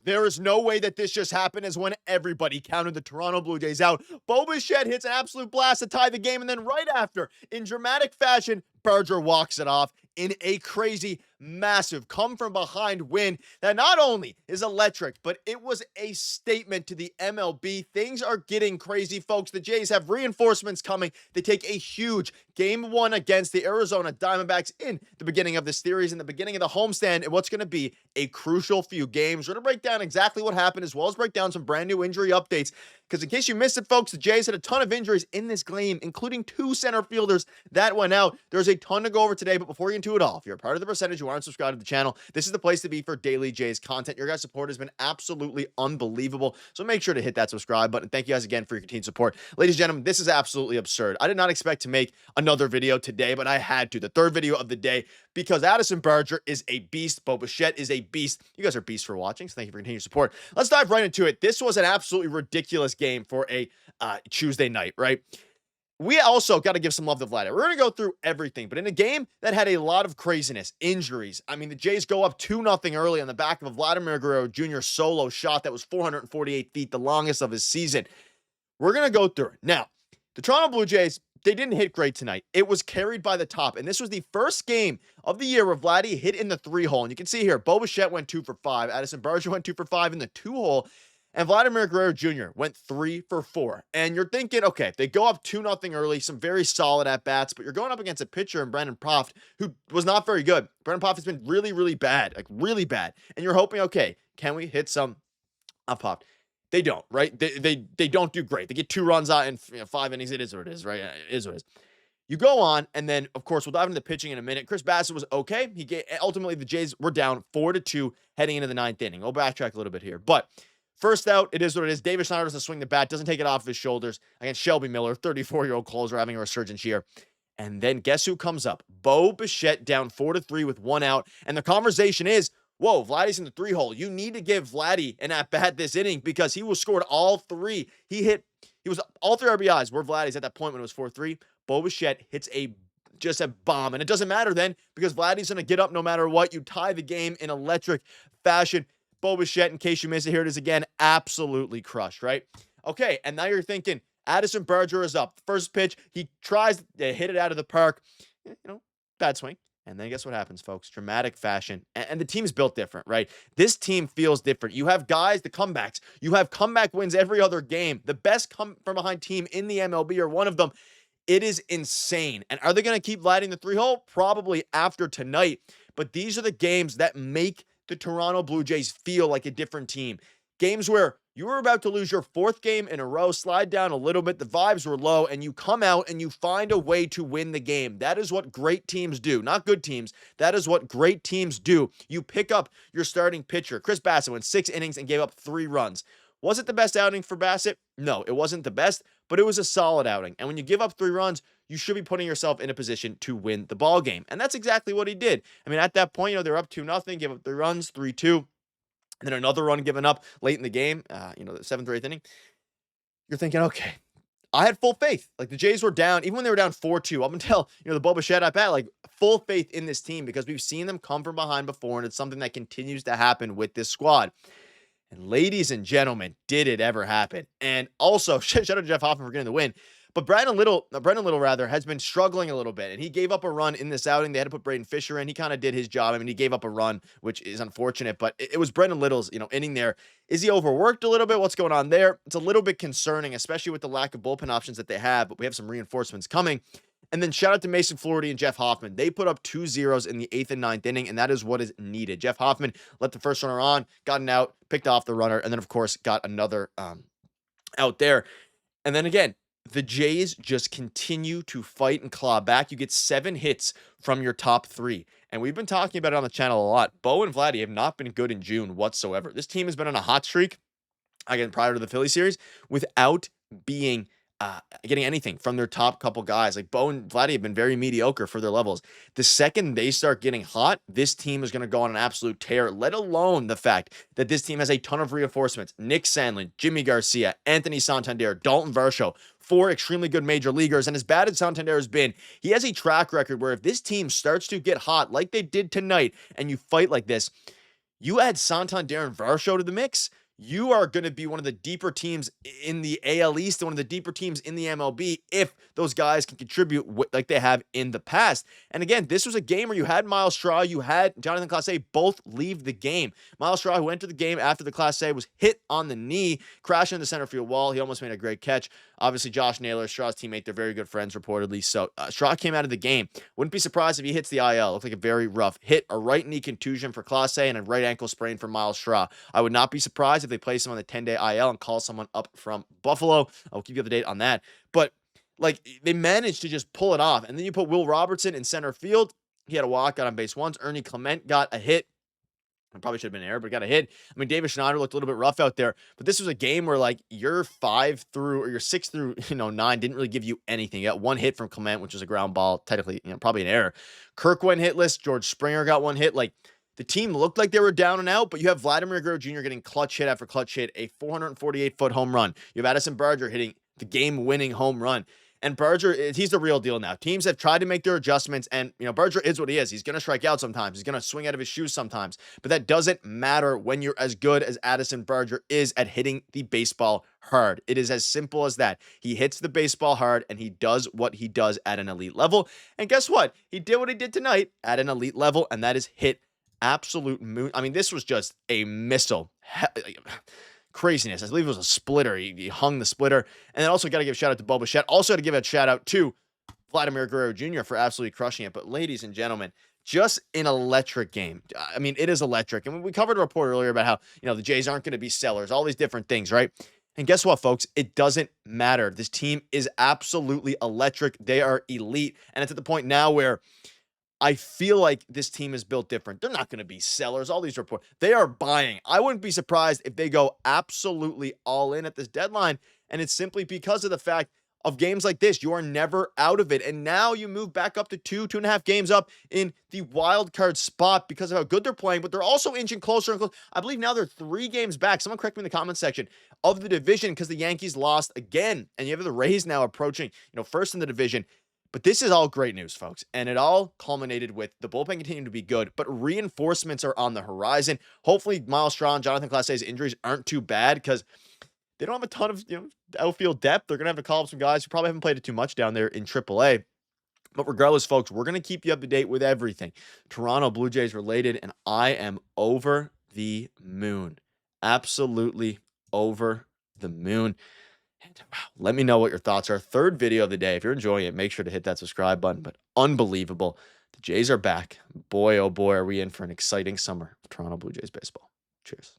There is no way that this just happened, as when everybody counted the Toronto Blue Jays out, Bichette hits an absolute blast to tie the game, and then right after, in dramatic fashion, Berger walks it off in a crazy, massive come-from-behind win that not only is electric, but it was a statement to the MLB. Things are getting crazy, folks. The Jays have reinforcements coming. They take a huge Game 1 against the Arizona Diamondbacks in the beginning of this series, in the beginning of the homestand, and what's going to be a crucial few games. We're going to break down exactly what happened, as well as break down some brand new injury updates, because in case you missed it, folks, the Jays had a ton of injuries in this game, including 2 center fielders that went out. There's a ton to go over today, but before we get into it all, if you're a part of the percentage, you aren't subscribed to the channel, this is the place to be for daily Jays content. Your guys' support has been absolutely unbelievable, so make sure to hit that subscribe button. Thank you guys again for your continued support. Ladies and gentlemen, this is absolutely absurd. I did not expect to make another video today, but I had to. The third video of the day, because Addison Berger is a beast. Bichette is a beast. You guys are beasts for watching, so thank you for continued support. Let's dive right into it. This was an absolutely ridiculous game for a Tuesday night, right? We also got to give some love to Vladimir. We're going to go through everything, but in a game that had a lot of craziness, injuries. I mean, the Jays go up 2-0 early on the back of a Vladimir Guerrero Jr. solo shot that was 448 feet, the longest of his season. We're going to go through it. Now, the Toronto Blue Jays, they didn't hit great tonight. It was carried by the top, and this was the first game of the year where Vladdy hit in the 3-hole. And you can see here, Bichette went 2 for 5. Addison Berger went 2 for 5 in the 2-hole. And Vladimir Guerrero Jr. went 3 for 4. And you're thinking, okay, they go up 2-0 early, some very solid at-bats, but you're going up against a pitcher in Brendan Proft who was not very good. Brendan Proft has been really, really bad, like really bad. And you're hoping, okay, can we hit some up Proft? They don't, right? They don't do great. They get 2 runs out in 5 innings. It is what it is, right? It is what it is. You go on, and then, of course, we'll dive into the pitching in a minute. Chris Bassitt was okay. Ultimately, the Jays were down 4-2 heading into the 9th inning. We'll backtrack a little bit here. But first out, it is what it is. David Schneider doesn't swing the bat, doesn't take it off his shoulders against Shelby Miller, 34-year-old closer having a resurgence here. And then guess who comes up? Bichette down 4-3 with 1 out. And the conversation is, whoa, Vladdy's in the 3-hole. You need to give Vladdy an at-bat this inning because he was scored all 3. He was all 3 RBIs were Vladdy's at that point when it was 4-3. Bichette hits just a bomb. And it doesn't matter then because Vladdy's going to get up no matter what. You tie the game in electric fashion. Bichette, in case you missed it, here it is again, absolutely crushed, right? Okay, and now you're thinking, Addison Berger is up. First pitch, he tries to hit it out of the park. Bad swing. And then guess what happens, folks? Dramatic fashion. And the team's built different, right? This team feels different. You have guys, the comebacks. You have comeback wins every other game. The best come-from-behind team in the MLB are one of them. It is insane. And are they going to keep Vladdy in the 3-hole? Probably after tonight. But these are the games that make the Toronto Blue Jays feel like a different team. Games where you were about to lose your 4th game in a row, slide down a little bit, the vibes were low, and you come out and you find a way to win the game. That is what great teams do. Not good teams. That is what great teams do. You pick up your starting pitcher. Chris Bassitt went 6 innings and gave up 3 runs. Was it the best outing for Bassitt? No, it wasn't the best, but it was a solid outing. And when you give up 3 runs, you should be putting yourself in a position to win the ball game. And that's exactly what he did. I mean, at that point, they were up 2-0, gave up 3 runs, 3-2, and then another run given up late in the game, the 7th or 8th inning. You're thinking, okay, I had full faith. Like, the Jays were down, even when they were down 4-2, up until, the Bichette at bat, like, full faith in this team because we've seen them come from behind before, and it's something that continues to happen with this squad. And ladies and gentlemen, did it ever happen? And also, shout out to Jeff Hoffman for getting the win. But Brendan Little, has been struggling a little bit, and he gave up a run in this outing. They had to put Braden Fisher in. He kind of did his job. I mean, he gave up a run, which is unfortunate, but it was Brendan Little's, inning there. Is he overworked a little bit? What's going on there? It's a little bit concerning, especially with the lack of bullpen options that they have, but we have some reinforcements coming. And then shout out to Mason Flaherty and Jeff Hoffman. They put up 2 zeros in the 8th and 9th inning, and that is what is needed. Jeff Hoffman let the first runner on, got an out, picked off the runner, and then, of course, got another out there. And then again, the Jays just continue to fight and claw back. You get 7 hits from your top 3. And we've been talking about it on the channel a lot. Bo and Vladdy have not been good in June whatsoever. This team has been on a hot streak, again, prior to the Philly series, without being getting anything from their top couple guys. Like, Bo and Vladdy have been very mediocre for their levels. The second they start getting hot, this team is going to go on an absolute tear, let alone the fact that this team has a ton of reinforcements. Nick Sandlin, Jimmy Garcia, Anthony Santander, Dalton Varsho, 4 extremely good major leaguers. And as bad as Santander has been, he has a track record where if this team starts to get hot like they did tonight and you fight like this, You add Santander and Varsho to the mix, you are going to be one of the deeper teams in the AL East and one of the deeper teams in the MLB if those guys can contribute like they have in the past. And again, this was a game where you had Miles Straw, you had Jonathan Clase both leave the game. Miles Straw, who entered the game after the Clase, was hit on the knee, crashing into the center field wall. He almost made a great catch. Obviously, Josh Naylor, Straw's teammate, they're very good friends reportedly. So Straw came out of the game. Wouldn't be surprised if he hits the IL. Looked like a very rough hit, a right knee contusion for Clase and a right ankle sprain for Miles Straw. I would not be surprised if they place him on the 10-day IL and call someone up from Buffalo. I'll keep you up to date on that. But like they managed to just pull it off. And then you put Will Robertson in center field. He had a walk, got on base once. Ernie Clement got a hit. It probably should have been an error, but got a hit. I mean, David Schneider looked a little bit rough out there, but this was a game where like your 5 through or your 6 through 9 didn't really give you anything. You got one hit from Clement, which was a ground ball, technically probably an error. Kirk went hitless. George Springer got one hit. Like the team looked like they were down and out, but you have Vladimir Guerrero Jr. getting clutch hit after clutch hit, a 448-foot home run. You have Addison Barger hitting the game-winning home run. And Barger, he's the real deal now. Teams have tried to make their adjustments, and, Barger is what he is. He's going to strike out sometimes. He's going to swing out of his shoes sometimes. But that doesn't matter when you're as good as Addison Barger is at hitting the baseball hard. It is as simple as that. He hits the baseball hard, and he does what he does at an elite level. And guess what? He did what he did tonight at an elite level, and that is hit absolute moon. I mean, this was just a missile. Craziness. I believe it was a splitter. He hung the splitter. And then also got to give a shout out to Bichette. Also to give a shout out to Vladimir Guerrero Jr. for absolutely crushing it. But ladies and gentlemen, just an electric game. I mean, it is electric. And we covered a report earlier about how, the Jays aren't going to be sellers, all these different things, right? And guess what, folks? It doesn't matter. This team is absolutely electric. They are elite. And it's at the point now where I feel like this team is built different. They're not going to be sellers. All these reports, they are buying. I wouldn't be surprised if they go absolutely all in at this deadline. And it's simply because of the fact of games like this. You are never out of it. And now you move back up to 2.5 games up in the wild card spot because of how good they're playing, but they're also inching closer and closer. I believe now they're 3 games back. Someone correct me in the comment section of the division because the Yankees lost again. And you have the Rays now approaching, first in the division. But this is all great news, folks, and it all culminated with the bullpen continuing to be good, but reinforcements are on the horizon. Hopefully, Miles Straw and Jonathan Clase's injuries aren't too bad because they don't have a ton of outfield depth. They're going to have to call up some guys who probably haven't played it too much down there in AAA. But regardless, folks, we're going to keep you up to date with everything Toronto Blue Jays related, and I am over the moon. Absolutely over the moon. And wow, let me know what your thoughts are. Third video of the day. If you're enjoying it, make sure to hit that subscribe button. But unbelievable. The Jays are back. Boy, oh boy, are we in for an exciting summer of Toronto Blue Jays baseball. Cheers.